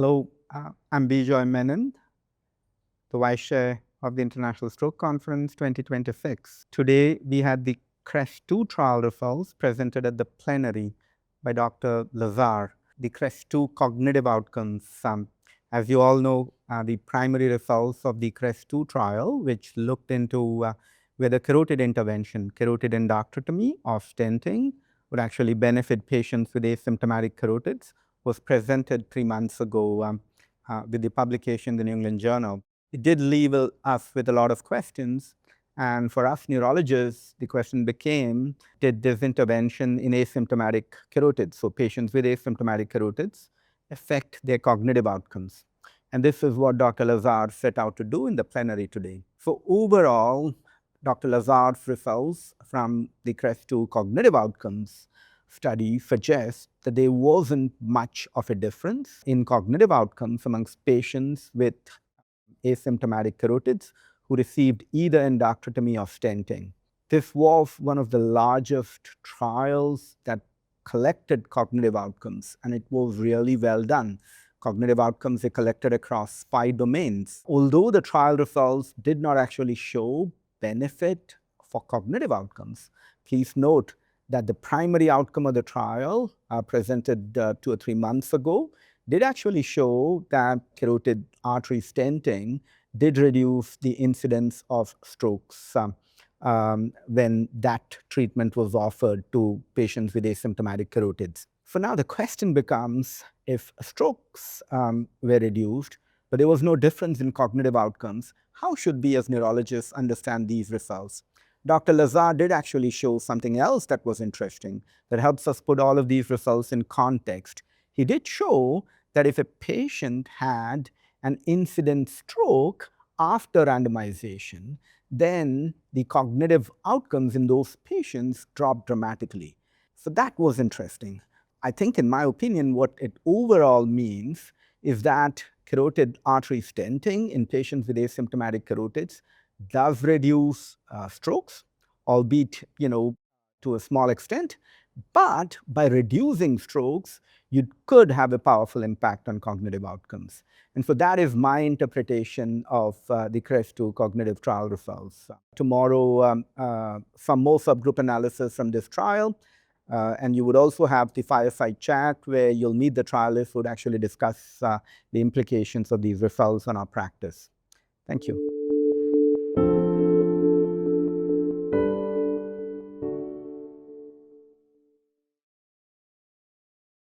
Hello, I'm Bijoy Menon, the Vice Chair of the International Stroke Conference 2026. Today, we had the CREST-2 trial results presented at the plenary by Dr. Lazar, the CREST-2 cognitive outcomes. As you all know, the primary results of the CREST-2 trial, which looked into whether carotid intervention, carotid endarterectomy or stenting would actually benefit patients with asymptomatic carotids, was presented 3 months ago with the publication in the New England Journal. It did leave us with a lot of questions. And for us neurologists, the question became, did this intervention in asymptomatic carotids, so patients with asymptomatic carotids, affect their cognitive outcomes? And this is what Dr. Lazar set out to do in the plenary today. So overall, Dr. Lazar's results from the CREST-2 cognitive outcomes study suggests that there wasn't much of a difference in cognitive outcomes amongst patients with asymptomatic carotids who received either endarterectomy or stenting. This was one of the largest trials that collected cognitive outcomes, and it was really well done. Cognitive outcomes are collected across 5 domains. Although the trial results did not actually show benefit for cognitive outcomes, please note that the primary outcome of the trial, presented 2 or 3 months ago, did actually show that carotid artery stenting did reduce the incidence of strokes when that treatment was offered to patients with asymptomatic carotids. So now the question becomes, if strokes were reduced, but there was no difference in cognitive outcomes, how should we as neurologists understand these results? Dr. Lazar did actually show something else that was interesting that helps us put all of these results in context. He did show that if a patient had an incident stroke after randomization, then the cognitive outcomes in those patients dropped dramatically. So that was interesting. I think, in my opinion, what it overall means is that carotid artery stenting in patients with asymptomatic carotids does reduce strokes, albeit, to a small extent. But by reducing strokes, you could have a powerful impact on cognitive outcomes. And so that is my interpretation of the CREST-2 cognitive trial results. Tomorrow, some more subgroup analysis from this trial. And you would also have the fireside chat where you'll meet the trialists who would actually discuss the implications of these results on our practice. Thank you.